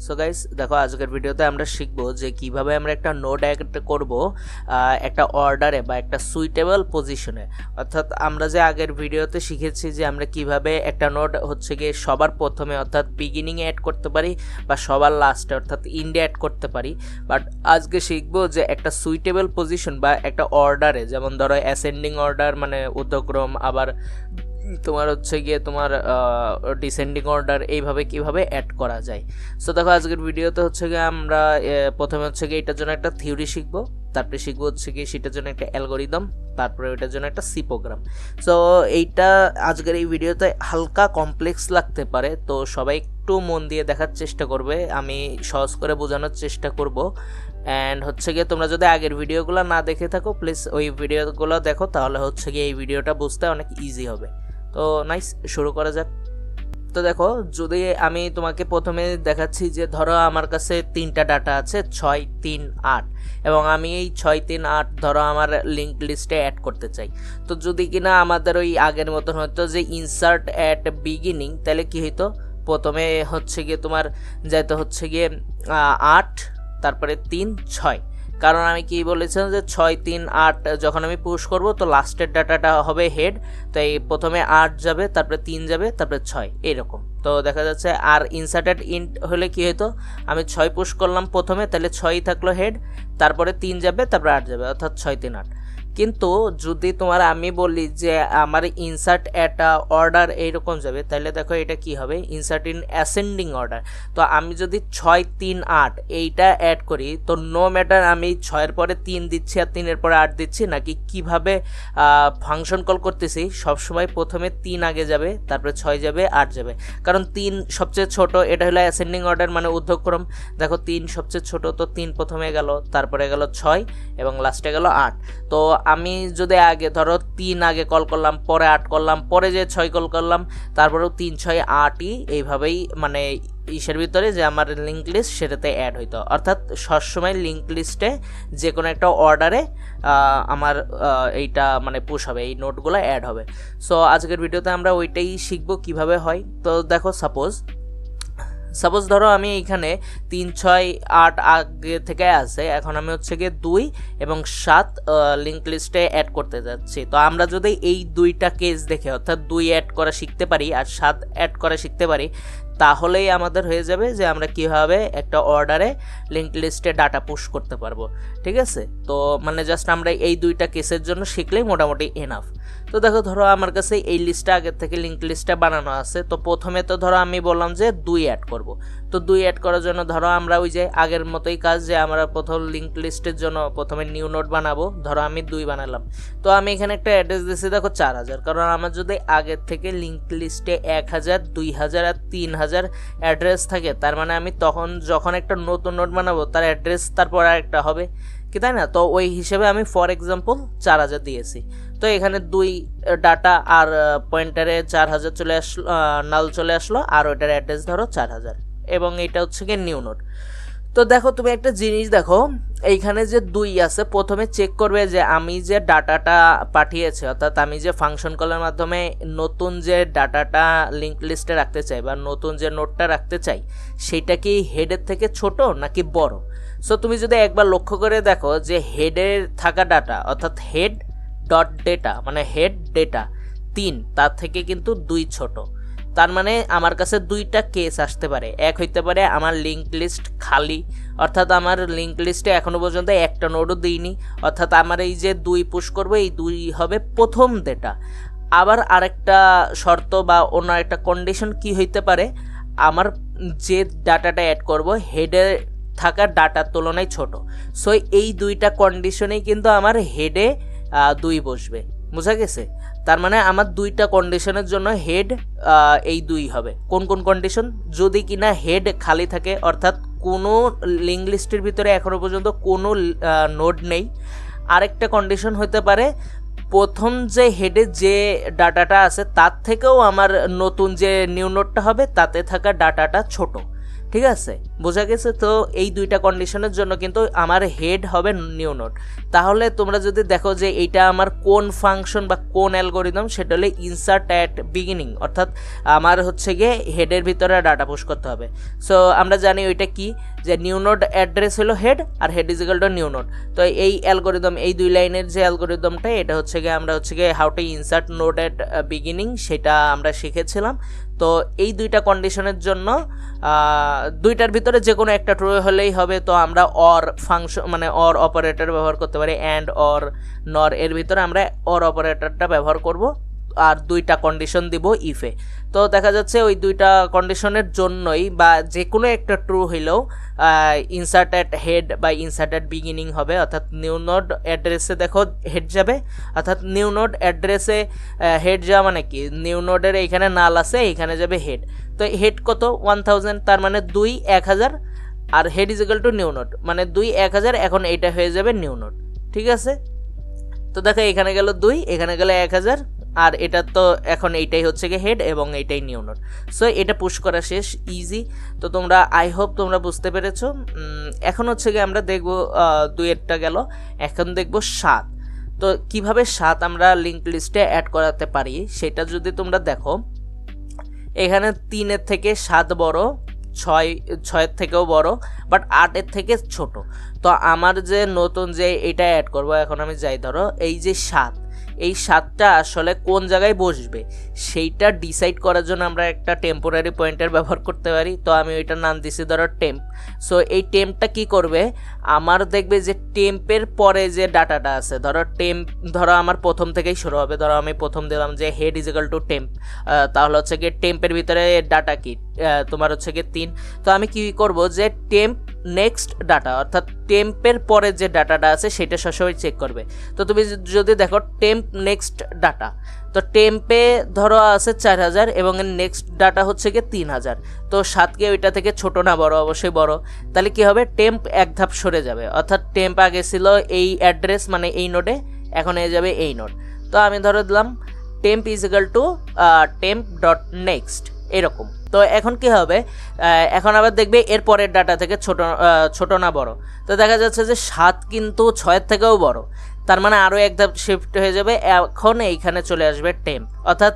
So guys দেখো আজকের ভিডিওতে আমরা শিখবো যে কিভাবে আমরা একটা নোড অ্যাড করব একটা অর্ডারে বা একটা সুইটেবল পজিশনে। অর্থাৎ আমরা যে আগের ভিডিওতে শিখেছি যে আমরা কিভাবে একটা নোড হচ্ছে গিয়ে সবার প্রথমে অর্থাৎ বিগিনিংয়ে অ্যাড করতে পারি বা সবার লাস্টে অর্থাৎ ইন্ডে অ্যাড করতে পারি। বাট আজকে শিখবো যে একটা সুইটেবল পজিশন বা একটা অর্ডারে, যেমন ধরো অ্যাসেন্ডিং অর্ডার মানে ঊর্ধ্বক্রম, আবার তোমার হচ্ছে গিয়ে তোমার ডিসেন্ডিং অর্ডার, এইভাবে কিভাবে অ্যাড করা যায়। সো দেখো আজকের ভিডিওতে হচ্ছে গিয়ে আমরা প্রথমে হচ্ছে গিয়ে এটার জন্য একটা থিওরি শিখবো, তারপরে শিখবো হচ্ছে গিয়ে সেটার জন্য একটা অ্যালগোরিদম, তারপরে ওইটার জন্য একটা সি প্রোগ্রাম। সো এইটা আজকের এই ভিডিওতে হালকা কমপ্লেক্স লাগতে পারে, তো সবাই একটু মন দিয়ে দেখার চেষ্টা করবে, আমি সহজ করে বোঝানোর চেষ্টা করব। অ্যান্ড হচ্ছে গিয়ে তোমরা যদি আগের ভিডিওগুলো না দেখে থাকো প্লিজ ওই ভিডিওগুলো দেখো, তাহলে হচ্ছে গিয়ে এই ভিডিওটা বুঝতে অনেক ইজি হবে। তো নাইস, শুরু করা যাক। তো দেখো, যদি আমি তোমাকে প্রথমে দেখাচ্ছি যে ধরো আমার কাছে তিনটা ডাটা আছে 6, 3, 8, এবং আমি এই 6, 3, 8 ধরো আমার লিঙ্ক লিস্টে অ্যাড করতে চাই। তো যদি কিনা আমাদের ওই আগের মতন হতো যে ইনসার্ট অ্যাট বিগিনিং, তাহলে কি হইতো, প্রথমে হচ্ছে গিয়ে তোমার যাইতে হচ্ছে গিয়ে 8, তারপরে 3, 6, কারণ আমি কি বলেছিলাম যে 6, 3, 8 যখন আমি পুশ করব তো লাস্টের ডাটাটা হবে হেড, তাই প্রথমে 8 যাবে, তারপরে 3 যাবে, তারপরে 6, এরকম। তো দেখা যাচ্ছে আর ইনসার্টেড ইন্ট হলে কি হতো, আমি 6 পুশ করলাম প্রথমে, তাহলে 6ই থাকলো হেড, তারপরে 3 যাবে, তারপরে 8 যাবে, অর্থাৎ 6, 3, 8। কিন্তু যদি তোমার আমি বলি যে আমার ইনসার্ট অ্যাট অর্ডার এইরকম যাবে, তাহলে দেখো এটা কি হবে, ইনসার্ট ইন অ্যাসেন্ডিং অর্ডার। তো আমি যদি 6, 3, 8 এইটা অ্যাড করি, তো নো ম্যাটার আমি 6-এর পরে 3 দিচ্ছি আর 3-এর পরে 8 দিচ্ছি, নাকি কিভাবে ফাংশন কল করতেছি, সবসময় প্রথমে 3 আগে যাবে, তারপরে 6 যাবে, 8 যাবে, কারণ 3 সবচেয়ে ছোট, এটা হলো অ্যাসেন্ডিং অর্ডার মানে ঊর্ধ্বক্রম। দেখো 3 সবচেয়ে ছোট, তো 3 প্রথমে গেল, তারপরে গেল 6 এবং লাস্টে গেল 8। তো আমি যদি আগে ধরো 3 আগে কল করলাম, পরে 8 করলাম, পরে যে 6 কল করলাম, তারপরেও 3, 6, 8ই এইভাবেই মানে ইসের ভিতরে যে আমার লিঙ্ক লিস্ট সেটাতে অ্যাড হইতো। অর্থাৎ সবসময় লিঙ্ক লিস্টে যে কোনো একটা অর্ডারে আমার এইটা মানে পুশ হবে, এই নোটগুলো অ্যাড হবে। সো আজকের ভিডিওতে আমরা ওইটাই শিখবো কিভাবে হয়। তো দেখো সাপোজ ধরো আমি এইখানে 3, 6, 8 আগে থেকে আছে, এখন আমি হচ্ছে গিয়ে 2 এবং 7 লিঙ্ক লিস্টে অ্যাড করতে যাচ্ছি। তো আমরা যদি এই দুইটা কেস দেখে অর্থাৎ 2 অ্যাড করা শিখতে পারি আর 7 অ্যাড করা শিখতে পারি, তাহলেই আমাদের হয়ে যাবে যে আমরা কিভাবে একটা অর্ডারে লিঙ্ক লিস্টে ডাটা পুশ করতে পারবো। ঠিক আছে, তো মানে জাস্ট আমরা এই দুইটা কেসের জন্য শিখলেই মোটামুটি এনাফ। তো দেখো, ধরো আমার কাছে এই লিস্টটা আগের থেকে লিঙ্ক লিস্টটা বানানো আছে। তো প্রথমে তো ধরো আমি বললাম যে 2 অ্যাড করব। তো 2 অ্যাড করার জন্য ধরো আমরা ওই যে আগের মতোই কাজ, যে আমরা প্রথম লিঙ্ক লিস্টের জন্য প্রথমে নিউ নোড বানাবো। ধরো আমি 2 বানালাম, তো আমি এখানে একটা অ্যাড্রেস দিয়েছি দেখো 4000, কারণ আমার যদি আগের থেকে লিঙ্ক লিস্টে 1000, 2000 আর 3000 অ্যাড্রেস থাকে, তার মানে আমি তখন যখন একটা নতুন নোড বানাবো তার অ্যাড্রেস তারপর আরেকটা হবে কি, তাই না? তো ওই হিসেবে আমি ফর এক্সাম্পল 4000 দিয়েছি। তো এখানে 2 ডাটা আর পয়েন্টারে 4000 চলে আসলো, নাল চলে আসলো, আর ওইটার অ্যাড্রেস ধরো 4000, এবং এটা হচ্ছে গিয়ে নিউ নোড। তো দেখো তুমি একটা জিনিস দেখো, এইখানে যে 2 আছে, প্রথমে চেক করবে যে আমি যে ডাটাটা পাঠিয়েছি, অর্থাৎ আমি যে ফাংশন কলের মাধ্যমে নতুন যে ডাটাটা লিঙ্ক লিস্টে রাখতে চাই বা নতুন যে নোটটা রাখতে চাই, সেটা কি হেডের থেকে ছোট নাকি বড়। সো তুমি যদি একবার লক্ষ্য করে দেখো যে হেডের থাকা ডাটা অর্থাৎ হেড ডট ডেটা মানে হেড ডেটা 3, তার থেকে কিন্তু 2 ছোট। তার মানে আমার কাছে 2টা কেস আসতে পারে। এক হইতে পারে আমার লিঙ্ক লিস্ট খালি, অর্থাৎ আমার লিঙ্ক লিস্টে এখনো পর্যন্ত একটা নোডও দিইনি, অর্থাৎ আমার এই যে 2 পুশ করবো, এই 2 হবে প্রথম ডেটা। আবার আরেকটা শর্ত বা অন্য একটা কন্ডিশন কি হইতে পারে, আমার যে ডাটাটা অ্যাড করব হেডে থাকা ডাটার তুলনায় ছোট। সো এই 2টা কন্ডিশনেই কিন্তু আমার হেডে 2 বসবে, বোঝা গেছে? তার মানে আমার 2টা কন্ডিশনের জন্য হেড এই 2 হবে। কোন কোন কন্ডিশন? যদি কিনা হেড খালি থাকে, অর্থাৎ কোনো লিঙ্ক লিস্টের ভিতরে এখনো পর্যন্ত কোনো নোড নেই। আরেকটা কন্ডিশন হতে পারে প্রথম যে হেডে যে ডাটাটা আছে তার থেকেও আমার নতুন যে নিউ নোডটা হবে তাতে থাকা ডাটাটা ছোট। ঠিক আছে, বোঝা গেছে? তো এই দুইটা কন্ডিশনের জন্য কিন্তু আমার হেড হবে নিউ নোড। তাহলে তোমরা যদি দেখো যে এইটা আমার কোন ফাংশন বা কোন অ্যালগোরিদম, সেটা হলে ইনসার্ট অ্যাট বিগিনিং, অর্থাৎ আমার হচ্ছে গিয়ে হেডের ভিতরে ডাটা পুশ করতে হবে। সো আমরা জানি ওইটা কি, যে নিউ নোড অ্যাড্রেস হলো হেড আর head is equal to new node. তো এই অ্যালগোরিদম, এই 2 লাইনের যে অ্যালগোরিদমটা, এটা হচ্ছে গিয়ে আমরা হচ্ছে গিয়ে how to insert node at beginning, সেটা আমরা শিখেছিলাম। তো এই দুইটা কন্ডিশনের জন্য দুইটার ভিতরে যে কোনো একটা ট্রু হলেই হবে। তো আমরা অর ফাংশন মানে অর অপারেটর ব্যবহার করতে পারি, অ্যান্ড অর নর, এর ভিতরে আমরা অর অপারেটরটা ব্যবহার করব আর দুইটা কন্ডিশন দিব ইফে। তো দেখা যাচ্ছে ওই দুইটা কন্ডিশনের জন্যই বা যে কোনো একটা ট্রু হইলেও ইনসার্ট অ্যাট হেড বা ইনসার্ট অ্যাট বিগিনিং হবে, অর্থাৎ নিউ নোড অ্যাড্রেসে দেখো হেড যাবে, অর্থাৎ নিউ নোড অ্যাড্রেসে হেড যাওয়া মানে কি, নিউ নোডের এইখানে নাল আছে, এইখানে যাবে হেড। তো হেড কত 1000, তার মানে 2 1000, আর head is equal to new node মানে 2 1000, এখন এইটা হয়ে যাবে নিউ নোড। ঠিক আছে, তো দেখো এখানে গেল 2, এখানে গেল 1000, আর এটা তো এখন এইটাই হচ্ছে গিয়ে হেড এবং এইটাই নিউ নোড। সো এটা পুশ করা শেষ, ইজি। তো তোমরা আই হোপ তোমরা বুঝতে পেরেছো। এখন হচ্ছে গিয়ে আমরা দেখবো 2-এরটা গেল, এখন দেখবো 7। তো কিভাবে 7 আমরা লিঙ্ক লিস্টে অ্যাড করাতে পারি সেটা যদি তোমরা দেখো, এখানে 3-এর থেকে 7 বড়, 6-এর থেকেও বড়, বাট 8-এর থেকে ছোট। তো আমার যে নতুন যে এটা অ্যাড করব, এখন আমি যাই, ধরো এই যে 7, এই 7টা আসলে কোন জায়গায় বসবে সেইটা ডিসাইড করার জন্য আমরা একটা টেম্পোরারি পয়েন্টার ব্যবহার করতে পারি। তো আমি ওইটার নাম দিছি ধরো টেম্প। সো এই টেম্পটা কি করবে, আমার দেখবে যে টেম্পের পরে যে ডাটাটা আছে, ধরো আমার প্রথম থেকেই শুরু হবে, ধরো আমি প্রথম দিলাম যে head is equal to temp, তাহলে হচ্ছে গিয়ে টেম্পের ভিতরে ডাটা কি তোমার হচ্ছে গিয়ে 3। তো আমি কি করব যে টেম্প নেক্সট ডাটা, অর্থাৎ টেম্পের পরে যে ডাটাটা আছে সেটা সবসময় চেক করবে। তো তুমি যদি দেখো টেম্প নেক্সট ডাটা, তো টেম্পে ধরো আছে 4000 এবং নেক্সট ডাটা হচ্ছে গিয়ে 3000। তো 7কে ওইটা থেকে ছোট না বড়, অবশ্যই বড়। তাহলে কি হবে, টেম্প এক ধাপ সরে যাবে, অর্থাৎ টেম্প আগে ছিল এই অ্যাড্রেস মানে এই নোডে, এখন হয়ে যাবে এই নোড। তো আমি ধরো দিলাম temp is equal to temp dot next, এরকম। তো এখন কি হবে, এখন আবার দেখবে এর পরের ডাটা থেকে ছোট না বড়। তো দেখা যাচ্ছে যে 7 কিন্তু 6-এর থেকেও বড়, তার মানে আরও এক ধাপ শিফট হয়ে যাবে, এখন এইখানে চলে আসবে টেম্প, অর্থাৎ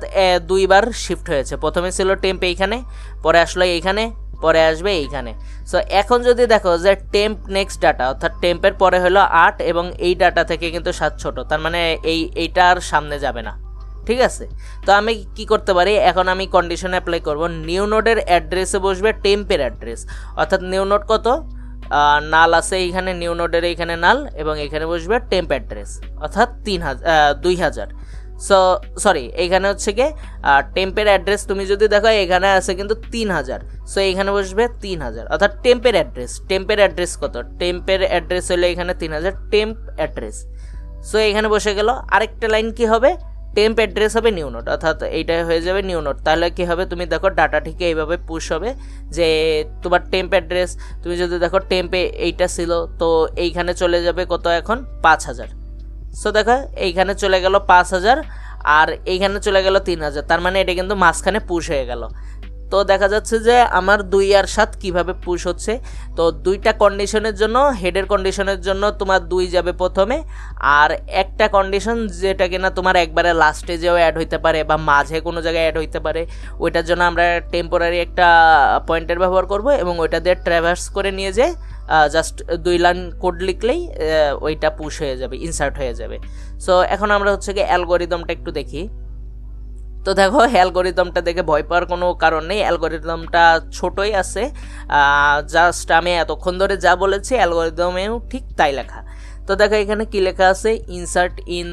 2বার শিফট হয়েছে। প্রথমে ছিল টেম্প এইখানে, পরে আসলো এইখানে, পরে আসবে এইখানে। সো এখন যদি দেখো যে টেম্প নেক্সট ডাটা, অর্থাৎ টেম্পের পরে হলো 8 এবং এই ডাটা থেকে কিন্তু 7 ছোট, তার মানে এইটা আর সামনে যাবে না। ঠিক আছে, তো আমি কি করতে পারি, এখন আমি কন্ডিশন অ্যাপ্লাই করব, নিউ নোডের অ্যাড্রেসে বসবে টেম্পের অ্যাড্রেস, অর্থাৎ নিউ নোড কত নাল আছে এইখানে, নিউ নোডের এইখানে নাল এবং এখানে বসবে টেম্প অ্যাড্রেস, অর্থাৎ 2000। সো সরি, এইখানে হচ্ছে গিয়ে টেম্পের অ্যাড্রেস তুমি যদি দেখো এখানে আছে কিন্তু 3000। সো এইখানে বসবে 3000, অর্থাৎ টেম্পের অ্যাড্রেস কত, টেম্পের অ্যাড্রেস হলো এখানে 3000, টেম্প অ্যাড্রেস। সো এখানে বসে গেল। আরেকটা লাইন কি হবে, টেম্প অ্যাড্রেস হবে নিউ নোড, অর্থাৎ এইটা হয়ে যাবে নিউ নোড। তাহলে কি হবে, তুমি দেখো ডাটা ঠিক এইভাবে পুশ হবে যে তোমার টেম্প অ্যাড্রেস, তুমি যদি দেখো টেম্পে এইটা ছিল, তো এইখানে চলে যাবে কত এখন 5000। সো দেখো এইখানে চলে গেল 5000 আর এইখানে চলে গেল 3000, তার মানে এটা কিন্তু মাঝখানে পুশ হয়ে গেল। তো দেখা যাচ্ছে যে আমার 2 আর 7 কিভাবে পুশ হচ্ছে। তো 2টা কন্ডিশনের জন্য, হেডের কন্ডিশনের জন্য তোমার 2 যাবে প্রথমে, আর একটা কন্ডিশন যেটা কিনা তোমার একবারে লাস্টে যেও অ্যাড হইতে পারে বা মাঝে কোনো জায়গায় অ্যাড হইতে পারে, ওইটার জন্য আমরা টেম্পোরারি একটা পয়েন্টার ব্যবহার করব এবং ওইটা দিয়ে ট্র্যাভার্স করে নিয়ে যেয়ে জাস্ট 2 লাইন কোড লিখলেই ওইটা পুশ হয়ে যাবে, ইনসার্ট হয়ে যাবে। সো এখন আমরা হচ্ছে কি অ্যালগোরিদমটা একটু দেখি। তো দেখো অ্যালগোরিদমটা দেখে ভয় পাওয়ার কোনো কারণ নেই, অ্যালগোরিদমটা ছোটই আছে, জাস্ট আমি এতক্ষণ ধরে যা বলেছি অ্যালগোরিদমেও ঠিক তাই লেখা। তো দেখো এখানে কি লেখা আছে, ইনসার্ট ইন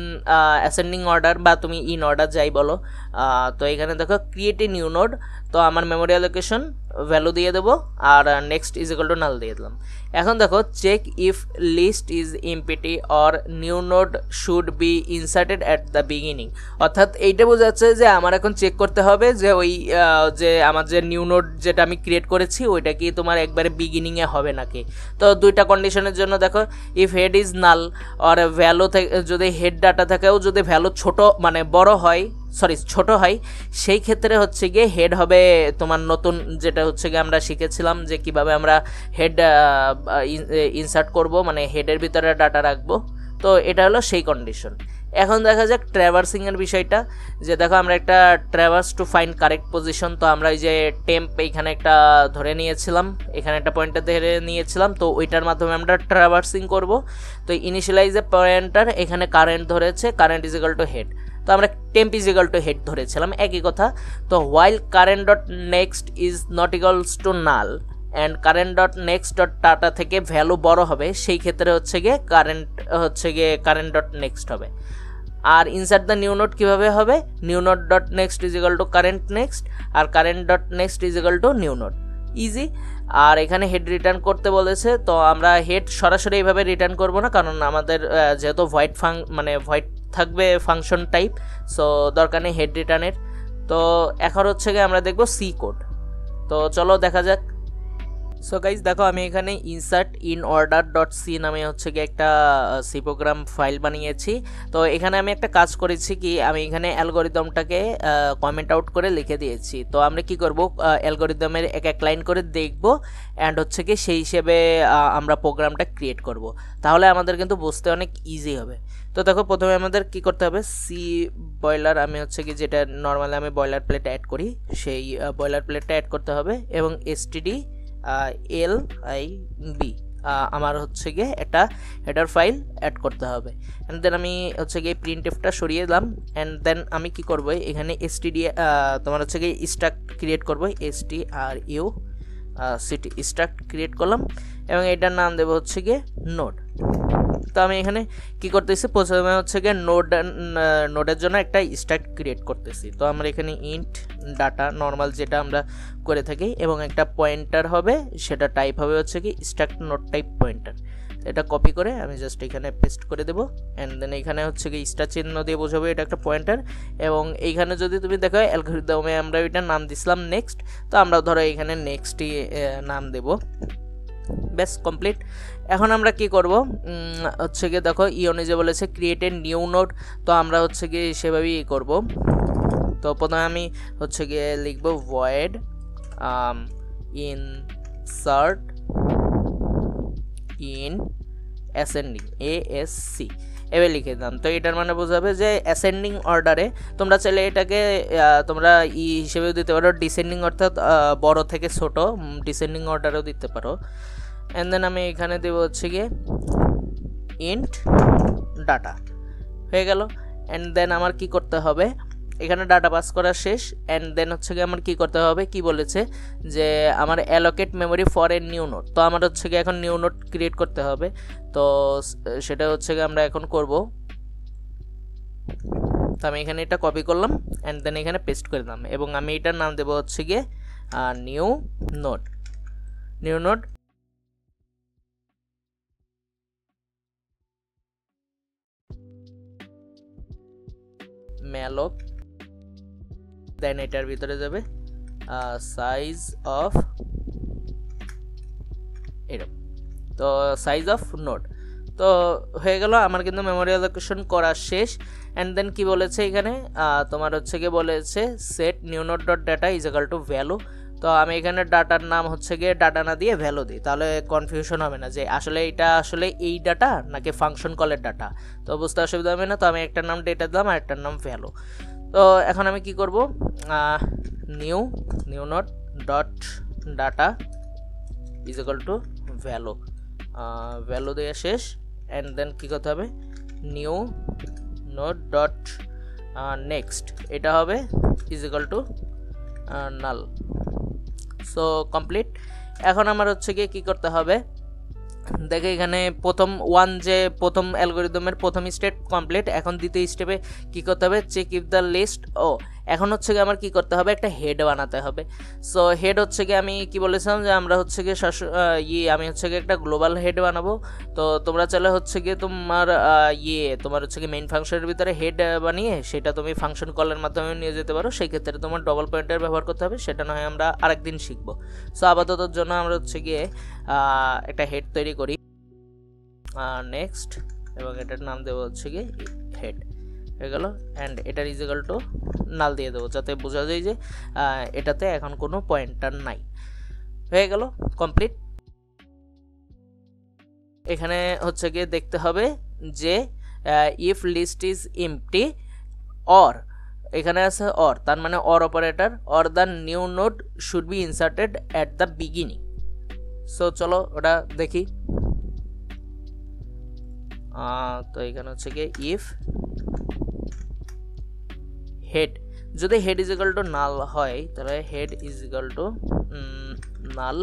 অ্যাসেন্ডিং অর্ডার বা তুমি ইন অর্ডার যাই বলো। তো এখানে দেখো ক্রিয়েট এ নিউ নোড, তো আমার মেমোরি অ্যালোকেশন ভ্যালু দিয়ে দেবো আর next is equal to null দিয়ে দিলাম। এখন দেখো check if list is empty or new node should be inserted at the beginning, অর্থাৎ এইটা বোঝাচ্ছে যে আমার এখন চেক করতে হবে যে ওই যে আমার যে নিউ নোড যেটা আমি ক্রিয়েট করেছি ওইটা কি তোমার একবারে বিগিনিংয়ে হবে নাকি। তো 2টা কন্ডিশনের জন্য দেখো, if head is null or value থেকে যদি হেড ডাটা থেকেও যদি ভ্যালু ছোট মানে বড় হয়, সরি ছোট হয়, সেই ক্ষেত্রে হচ্ছে গিয়ে হেড হবে তোমার নতুন, যেটা হচ্ছে গিয়ে আমরা শিখেছিলাম যে কিভাবে আমরা হেড ইনসার্ট করব, মানে হেডের ভিতরে ডাটা রাখবো। তো এটা হলো সেই কন্ডিশন। এখন দেখা যাক ট্র্যাভার্সিংয়ের বিষয়টা, যে দেখো আমরা একটা traverse to find correct position, তো আমরা এই যে টেম্প এইখানে একটা ধরে নিয়েছিলাম, এখানে একটা পয়েন্টার ধরে নিয়েছিলাম, তো ওইটার মাধ্যমে আমরা ট্র্যাভার্সিং করব। তো ইনিশিয়ালাইজ এ পয়েন্টার, এখানে কারেন্ট ধরেছে, current is equal to head, তো আমরা temp is equal to head ধরেছিলাম, একই কথা। তো while current dot next is not equals to null and current dot next dot data থেকে ভ্যালু বড় হবে, সেই ক্ষেত্রে হচ্ছে গিয়ে কারেন্ট ডট নেক্সট হবে। আর ইনসার্ট দ্য নিউ নোড কীভাবে হবে, new node dot next is equal to current next, আর current dot next is equal to new node, easy. আর এখানে হেড রিটার্ন করতে বলেছে, তো আমরা হেড সরাসরি এইভাবে রিটার্ন করব না, কারণ আমাদের যেহেতু ভয়েড থাকবে ফাংশন টাইপ, সো দরকার নেই হেড রিটার্নের। তো এখন হচ্ছে গিয়ে আমরা দেখব সি কোড, তো চলো দেখা যাক। সো গাইজ দেখো আমি এখানে insert in order dot C নামে হচ্ছে গিয়ে একটা সি প্রোগ্রাম ফাইল বানিয়েছি। তো এখানে আমি একটা কাজ করেছি কি, আমি এখানে অ্যালগোরিদমটাকে কমেন্ট আউট করে লিখে দিয়েছি। তো আমরা কি করব, অ্যালগোরিদমের এক লাইন করে দেখব, অ্যান্ড হচ্ছে কি সেই হিসেবে আমরা প্রোগ্রামটা ক্রিয়েট করব, তাহলে আমাদের কিন্তু বুঝতে অনেক ইজি হবে। তো দেখো প্রথমে আমাদের কি করতে হবে, সি বয়লার, আমি হচ্ছে কি যেটা নর্মালি আমি বয়লার প্লেট অ্যাড করি, সেই বয়লার প্লেটটা অ্যাড করতে হবে, এবং এসটিডি LIB আমার হচ্ছে গিয়ে একটা হেডার ফাইল অ্যাড করতে হবে। অ্যান্ড দেন আমি হচ্ছে গিয়ে প্রিন্টএফটা সরিয়ে দিলাম, অ্যান্ড দেন আমি কি করব, এখানে এসটিডি তোমার হচ্ছে গিয়ে স্ট্রাক্ট ক্রিয়েট করবো, STRU সিটি স্ট্রাক্ট ক্রিয়েট করলাম, এবং এটার নাম দেবো হচ্ছে গিয়ে নোড। তো আমি এখানে কি করতেছি, প্রথমে হচ্ছে গিয়ে নোডের জন্য একটা স্ট্রাক্ট ক্রিয়েট করতেছি। তো আমরা এখানে ইন্ট ডাটা নর্মাল যেটা আমরা করে থাকি, এবং একটা পয়েন্টার হবে, সেটা টাইপ হবে হচ্ছে কি স্ট্রাক্ট নোড টাইপ পয়েন্টার। এটা কপি করে আমি জাস্ট এখানে পেস্ট করে দেবো, অ্যান্ড দেন এখানে হচ্ছে কি স্টার চিহ্ন দিয়ে বোঝাবো এটা একটা পয়েন্টার। এবং এইখানে যদি তুমি দেখো অ্যালগরিদমে আমরা এটার নাম দিছিলাম নেক্সট, তো আমরা ধরো এখানে নেক্সটই নাম দেব, ব্যাস কমপ্লিট। এখন আমরা কি করব, হচ্ছে গিয়ে দেখো ইওনে বলেছে ক্রিয়েট এ নিউ নোড, তো আমরা হচ্ছে গিয়ে সেভাবেই করব। তো প্রথমে আমি হচ্ছে গিয়ে লিখব void insert in ascending ASC এভাবে লিখে দিলাম। তো এটার মানে বোঝাবে যে অ্যাসেন্ডিং অর্ডারে, তোমরা চাইলে এটাকে তোমরা হিসেবেও দিতে পারো, ডিসেন্ডিং অর্থাৎ বড় থেকে ছোট, ডিসেন্ডিং অর্ডারেও দিতে পারো। অ্যান্ড দেন আমি এখানে দেবো হচ্ছে গিয়ে ইন্ট ডাটা, হয়ে গেল। অ্যান্ড দেন আমার কি করতে হবে, এখানে ডাটা পাস করা শেষ। অ্যান্ড দেন হচ্ছে গিয়ে আমার কি করতে হবে, কি বলেছে যে আমার allocate memory for a new node, তো আমার হচ্ছে গিয়ে এখন নিউ নোড ক্রিয়েট করতে হবে। তো সেটা হচ্ছে গিয়ে আমরা এখন করব। তো আমি এখানে এটা কপি করলাম, অ্যান্ড দেন এখানে পেস্ট করে দিলাম, এবং আমি এটার নাম দেবো হচ্ছে গিয়ে নিউ নোড। ম্যালক, দেন এটার ভিতরে যাবে সাইজ অফ এরকম, তো সাইজ অফ নোড। তো হয়ে গেল আমার কিন্তু মেমোরি অ্যালোকেশন করা শেষ। অ্যান্ড দেন কি বলেছে এখানে, তোমার হচ্ছে গিয়ে বলেছে set new node dot data is equal to value. তো আমি এখানে ডাটার নাম হচ্ছে গিয়ে ডাটা না দিয়ে ভ্যালু দিই, তাহলে কনফিউশন হবে না যে আসলে এটা আসলে এই ডাটা নাকি ফাংশন কলের ডাটা, তো বুঝতে অসুবিধা হবে না। তো আমি একটার নাম ডেটা দিলাম আর একটার নাম ভ্যালু। তো এখন আমি কি করব, new node dot data is equal to value দেওয়া শেষ। অ্যান্ড দেন কী করতে হবে, নিউ নোড ডট নেক্সট, এটা হবে is equal to null. So complete. এখন আমার হচ্ছে গিয়ে কী করতে হবে, দেখে এখানে প্রথম অ্যালগরিদমের প্রথম স্টেপ কমপ্লিট। এখন দ্বিতীয় স্টেপে কী করতে হবে, চেক ইফ দ্য লিস্ট। এখন হচ্ছে গিয়ে আমার কী করতে হবে, একটা হেড বানাতে হবে। সো হেড হচ্ছে গিয়ে আমি কি বলেছিলাম যে আমরা হচ্ছে গিয়ে আমি হচ্ছে গিয়ে একটা গ্লোবাল হেড বানাবো। তো তোমরা চাইলে হচ্ছে গিয়ে তোমার হচ্ছে গিয়ে মেইন ফাংশনের ভিতরে হেড বানিয়ে সেটা তুমি ফাংশন কলের মাধ্যমে নিয়ে যেতে পারো, সেই ক্ষেত্রে তোমার ডবল পয়েন্টার ব্যবহার করতে হবে, সেটা নয় আমরা আরেকদিন শিখবো। সো আপাততর জন্য আমরা হচ্ছে গিয়ে একটা হেড তৈরি করি, নেক্সট, এবং এটার নাম দেবো হচ্ছে গিয়ে হেড। হয়ে গেল। অ্যান্ড এটার ইজ ইকুয়াল টু নাল দিয়ে দেবো, যাতে বোঝা যায় যে এটাতে এখন কোনো পয়েন্টার নাই। হয়ে গেল কমপ্লিট। এখানে হচ্ছে গিয়ে দেখতে হবে যে if list is empty or, এখানে আছে অর, তার মানে or operator, or the new node should be inserted at the beginning. So চলো ওটা দেখি। তো এখানে হচ্ছে গিয়ে ইফ হেড, যদি head is equal to null হয় তাহলে head is equal to null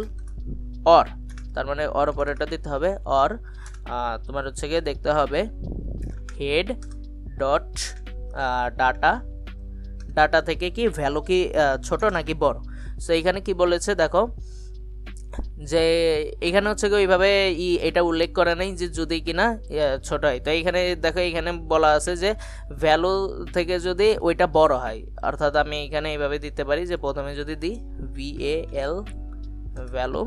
or, তার মানে অর অপারেটর দিতে হবে। অর তোমার হচ্ছে গিয়ে দেখতে হবে হেড ডট ডাটা, ডাটা থেকে কি ভ্যালু কি ছোট নাকি বড়। সো এইখানে কি বলেছে দেখো, যে এখানে হচ্ছে কি ওইভাবে এটা উল্লেখ করে নাই যে যদি কিনা ছোট হয়। তো এইখানে দেখো এখানে বলা আছে যে ভ্যালু থেকে যদি ওইটা বড় হয়, অর্থাৎ আমি এখানে এইভাবে দিতে পারি যে প্রথমে যদি দিই VAL ভ্যালু।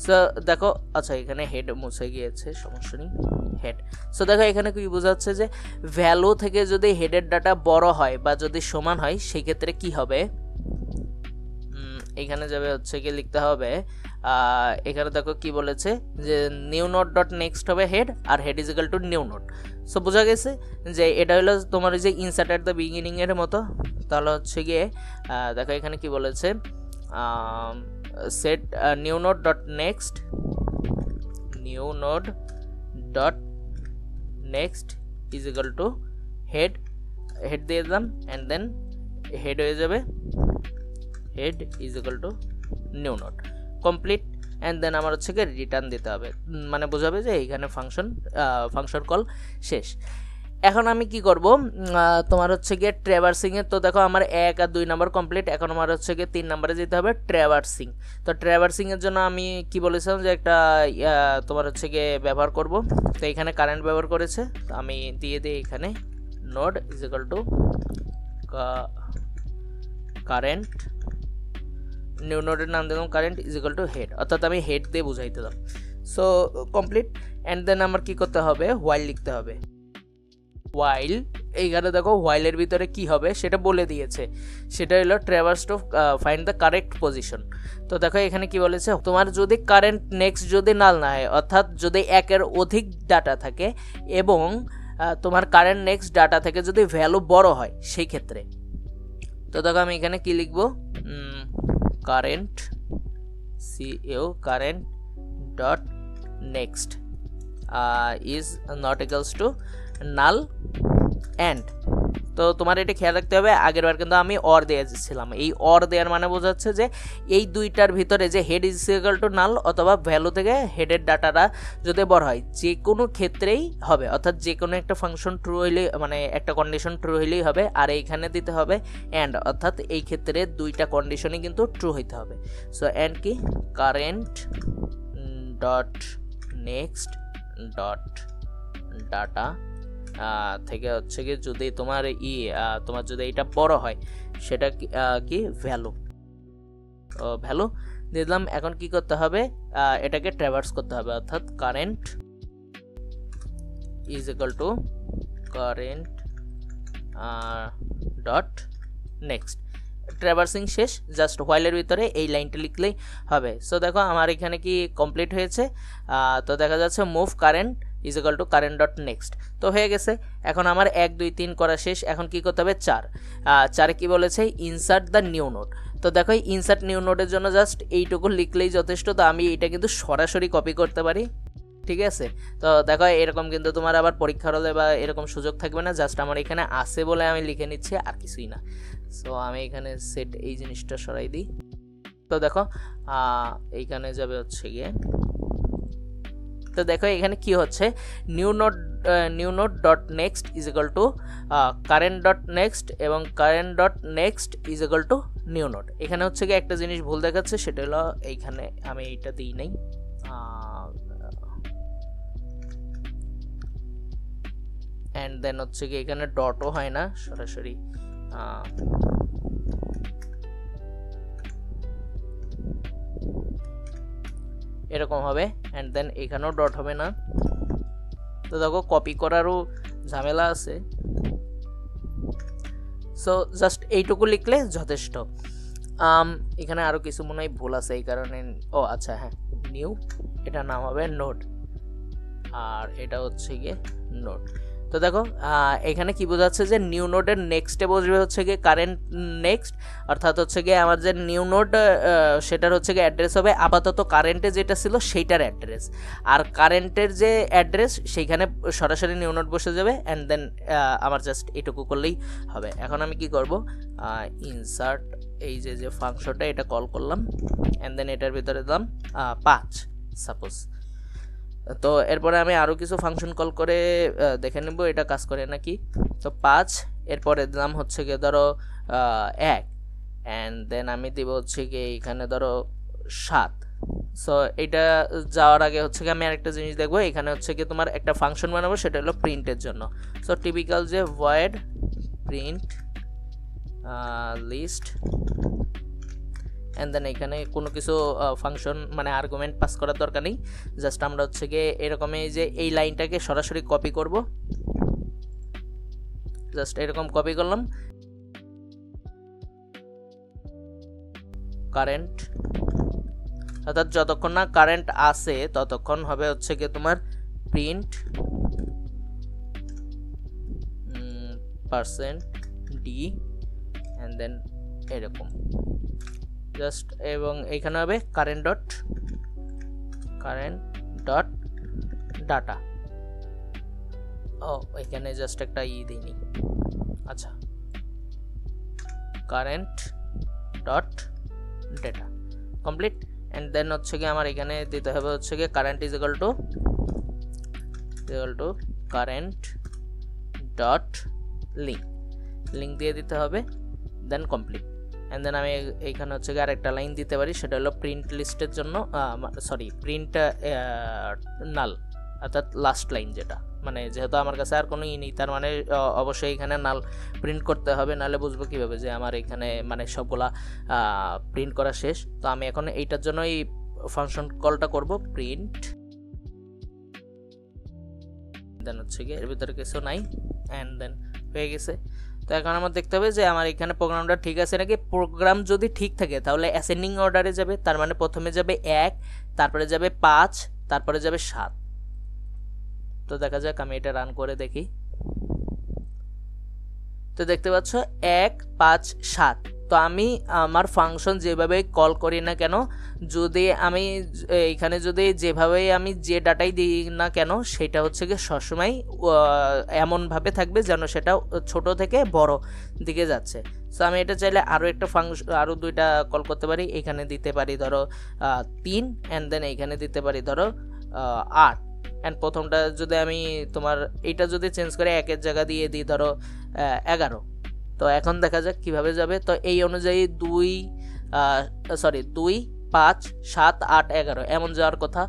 সো দেখো, আচ্ছা এখানে হেড মুছে গিয়েছে, সমস্যা নেই, হেড। সো দেখো এখানে কি বোঝাচ্ছে যে ভ্যালু থেকে যদি হেডের ডাটা বড় হয় বা যদি সমান হয় সেই ক্ষেত্রে কি হবে, এখানে যাবে হচ্ছে কি লিখতে হবে, এখানে দেখো কি বলেছে যে নিউ নোড ডট নেক্সট হবে হেড, আর head is equal to new node. So বোঝা গেছে যে এটা হলো তোমার যে ইনসার্ট অ্যাট দ্য বিগিনিং এর মতো। তাহলে হচ্ছে গিয়ে দেখো এখানে কি বলেছে, set new node dot next, new node dot next is equal to head, head দিয়ে দিলাম, অ্যান্ড দেন হেড হয়ে যাবে head is equal to new node. Complete. And then আমার হচ্ছে গিয়ে রিটার্ন দিতে হবে, মানে বোঝাবে যে এইখানে ফাংশন কল শেষ। এখন আমি কি করব, তোমার হচ্ছে গিয়ে ট্র্যাভার্সিংয়ের, তো দেখো আমার 1 আর 2 নাম্বার কমপ্লিট, এখন আমার হচ্ছে গিয়ে 3 নাম্বারে যেতে হবে ট্র্যাভার্সিং। তো ট্র্যাভার্সিংয়ের জন্য আমি কি বলেছিলাম যে একটা তোমার হচ্ছে গিয়ে ব্যবহার করব, তো এখানে কারেন্ট ব্যবহার করেছে, তো আমি দিয়ে দিই এখানে node is equal to current, new নোডের নাম দিলাম current is equal to head, অর্থাৎ আমি হেড দিয়ে বুঝাই দিলাম। So complete. অ্যান্ড দেন আমার কি করতে হবে, হোয়াইল লিখতে হবে। হোয়াইল, এইখানে দেখো হোয়াইলের ভিতরে কি হবে সেটা বলে দিয়েছে, সেটা হলো traverse to find the correct position. তো দেখো এখানে কি বলেছে, তোমার যদি কারেন্ট নেক্সট যদি নাল না হয়, অর্থাৎ যদি একের অধিক ডাটা থাকে এবং তোমার কারেন্ট নেক্সট ডাটা থেকে যদি ভ্যালু বড় হয় সেই ক্ষেত্রে। তো দেখো আমি এখানে কি লিখবো, current current dot next is not equals to null and. তো তোমার এটা খেয়াল রাখতে হবে, আগের বার কিন্তু আমি অর দিয়েছিলাম, এই অর দেওয়ার মানে বোঝাচ্ছে যে এই দুইটার ভিতরে যে হেড ইজ ইকুয়াল টু নাল অথবা ভ্যালু থেকে হেডের ডাটাটা যদি বড় হয় যে কোনো ক্ষেত্রেই হবে, অর্থাৎ যে কোনো একটা ফাংশন ট্রু হইলেই, মানে একটা কন্ডিশন ট্রু হইলেই হবে। আর এইখানে দিতে হবে অ্যান্ড, অর্থাৎ এই ক্ষেত্রে দুইটা কন্ডিশনই কিন্তু ট্রু হইতে হবে। সো অ্যান্ড কি, current dot next dot data থেকে হচ্ছে কি যদি তোমার তোমার যদি এটা বড় হয় সেটা কি ভ্যালু, ভ্যালু দিয়ে দিলাম। এখন কি করতে হবে, এটাকে ট্র্যাভার্স করতে হবে, অর্থাৎ current is equal to current dot next, traversing শেষ, জাস্ট হোয়াইলের ভিতরে এই লাইনটা লিখলেই হবে। সো দেখো আমার এখানে কি কমপ্লিট হয়েছে, তো দেখা যাচ্ছে move current is equal to current dot next, তো হয়ে গেছে। এখন আমার 1 2 3 করা শেষ, এখন কি করতে হবে 4 কি বলেছে, ইনসার্ট দ্য নিউ নোড। তো দেখো ইনসার্ট নিউ নোডের জন্য জাস্ট এইটুকু লিখলেই যথেষ্ট। তো আমি এটা কিন্তু সরাসরি কপি করতে পারি, ঠিক আছে। তো দেখো এরকম কিন্তু তোমার আবার পরীক্ষার হলে বা এরকম সুযোগ থাকবে না, জাস্ট আমার এখানে আছে বলে আমি লিখে নিচ্ছি, আর কিছুই না। সো আমি এখানে সেট এই জিনিসটা সরাই দিই। তো দেখো এইখানে যাবে হচ্ছে গিয়ে, তো দেখো এখানে কি হচ্ছে, new node dot next is equal to current dot next এবং current dot next is equal to new node. এখানে হচ্ছে কি একটা জিনিস ভুল দেখাচ্ছে, সেটা হলো এইখানে আমি এইটা দিই নাই, অ্যান্ড দেন হচ্ছে কি এখানে ডটও হয় না, সরাসরি এরকম হবে, অ্যান্ড দেন এখানেও ডট হবে না, তো দেখো কপি করারও ঝামেলা আছে। সো জাস্ট এইটুকু লিখলে যথেষ্ট। এখানে আরও কিছু মনে হয় ভুল আছে, এই কারণে ও আচ্ছা হ্যাঁ, নিউ, এটা নাম হবে নোড, আর এটা হচ্ছে গিয়ে নোড। তো দেখো এখানে কি বোঝাচ্ছে যে নিউ নোডের নেক্সটে বসবে হচ্ছে গিয়ে কারেন্ট নেক্সট, অর্থাৎ হচ্ছে গিয়ে আমার যে নিউ নোড সেটার হচ্ছে গিয়ে অ্যাড্রেস হবে আপাতত কারেন্টে যেটা ছিল সেইটার অ্যাড্রেস, আর কারেন্টের যে অ্যাড্রেস সেইখানে সরাসরি নিউ নোড বসে যাবে। অ্যান্ড দেন আমার জাস্ট এটুকু করলেই হবে। এখন আমি কি করব, ইনসার্ট এই যে ফাংশনটা এটা কল করলাম, অ্যান্ড দেন এটার ভিতরে দিলাম 5 সাপোজ। তো এরপরে আমি আরও কিছু ফাংশন কল করে দেখে নেব এটা কাজ করে নাকি। তো 5, এরপরে দিলাম হচ্ছে গিয়ে ধরো 1, অ্যান্ড দেন আমি দিব হচ্ছে গিয়ে এখানে ধরো 7। সো এটা যাওয়ার আগে হচ্ছে গিয়ে আমি আরেকটা জিনিস দেখবো, এখানে হচ্ছে গিয়ে তোমার একটা ফাংশন বানাবো, সেটা হলো প্রিন্টের জন্য। সো টিপিক্যাল যে void print list, and then এখানে কোনো কিছু ফাংশন মানে আর্গুমেন্ট পাস করার দরকার নেই, জাস্ট আমরা হচ্ছে গিয়ে এরকমই যে এই লাইনটাকে সরাসরি কপি করব, জাস্ট এরকম কপি করলাম, কারেন্ট, অর্থাৎ যতক্ষণ না কারেন্ট আসে ততক্ষণ হবে হচ্ছে গিয়ে তোমার প্রিন্ট %d, অ্যান্ড দেন এরকম জাস্ট, এবং এইখানে হবে কারেন্ট ডট ডাটা। ও এখানে জাস্ট একটা দিইনি, আচ্ছা, current dot data complete. And then হচ্ছে গিয়ে আমার এখানে দিতে হবে হচ্ছে গিয়ে current is equal to current dot link দিয়ে দিতে হবে, দেন কমপ্লিট। অ্যান্ড দেন আমি এইখানে হচ্ছে গিয়ে আরেকটা লাইন দিতে পারি, সেটা হলো প্রিন্ট লিস্টের জন্য, প্রিন্ট নাল, অর্থাৎ লাস্ট লাইন যেটা, মানে যেহেতু আমার কাছে আর কোনো নেই, তার মানে অবশ্যই এখানে নাল প্রিন্ট করতে হবে, নাহলে বুঝবো কীভাবে যে আমার এখানে মানে সবগুলা প্রিন্ট করা শেষ। তো আমি এখন এইটার জন্য এই ফাংশন কলটা করব, প্রিন্ট, দেন হচ্ছে গিয়ে এর ভিতরে কিছু নাই, অ্যান্ড দেন হয়ে গেছে। তো এখন আমার দেখতে হবে যে আমার এখানে প্রোগ্রামটা ঠিক আছে নাকি। প্রোগ্রাম যদি ঠিক থাকে তাহলে অ্যাসেন্ডিং অর্ডারে যাবে, তার মানে প্রথমে যাবে 1, তারপরে যাবে 5, তারপরে যাবে 7। তো দেখা যাক, আমি এটা রান করে দেখি। তো দেখতে পাচ্ছ 1, 5, 7। তো আমি আমার ফাংশন যেভাবে কল করি না কেন, যদি আমি এইখানে যদি যেভাবে আমি যে ডাটাই দিই না কেন, সেটা হচ্ছে গিয়ে সবসময় এমনভাবে থাকবে যেন সেটা ছোট থেকে বড় দিকে যাচ্ছে। সো আমি এটা চাইলে আরও একটা ফাংশন, আরও 2টা কল করতে পারি। এখানে দিতে পারি ধরো 3, অ্যান্ড দেন এইখানে দিতে পারি ধরো 8। অ্যান্ড প্রথমটা যদি আমি তোমার এইটা যদি চেঞ্জ করে 1-এর জায়গা দিয়ে দিই ধরো 11। তো এখন দেখা যাক কিভাবে যাবে। তো এই অনুযায়ী 2, 5, 7, 8, 11 এমন যাওয়ার কথা।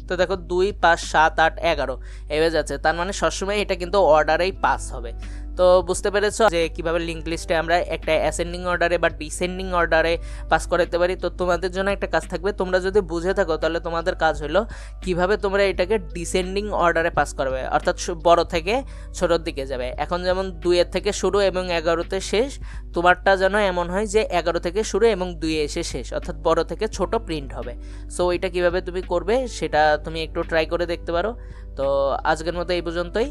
তো দেখো 2, 5, 7, 8, 11 এভাবে যাচ্ছে, তার মানে সবসময় এটা কিন্তু অর্ডারেই পাস হবে। তো বুঝতে পেরেছো যে কিভাবে লিঙ্ক লিস্টে আমরা একটা অ্যাসেন্ডিং অর্ডারে বা ডিসেন্ডিং অর্ডারে পাস করাতে পারি। তো তোমাদের জন্য একটা কাজ থাকবে, তোমরা যদি বুঝে থাকো তাহলে তোমাদের কাজ হলো কিভাবে তোমরা এটাকে ডিসেন্ডিং অর্ডারে পাস করবে, অর্থাৎ বড় থেকে ছোটোর দিকে যাবে। এখন যেমন 2-এর থেকে শুরু এবং 11-তে শেষ, তোমারটা যেন এমন হয় যে 11 থেকে শুরু এবং 2-এ এসে শেষ, অর্থাৎ বড় থেকে ছোট প্রিন্ট হবে। সো এটা কিভাবে তুমি করবে সেটা তুমি একটু ট্রাই করে দেখতে পারো। তো আজকের মতো এই পর্যন্তই।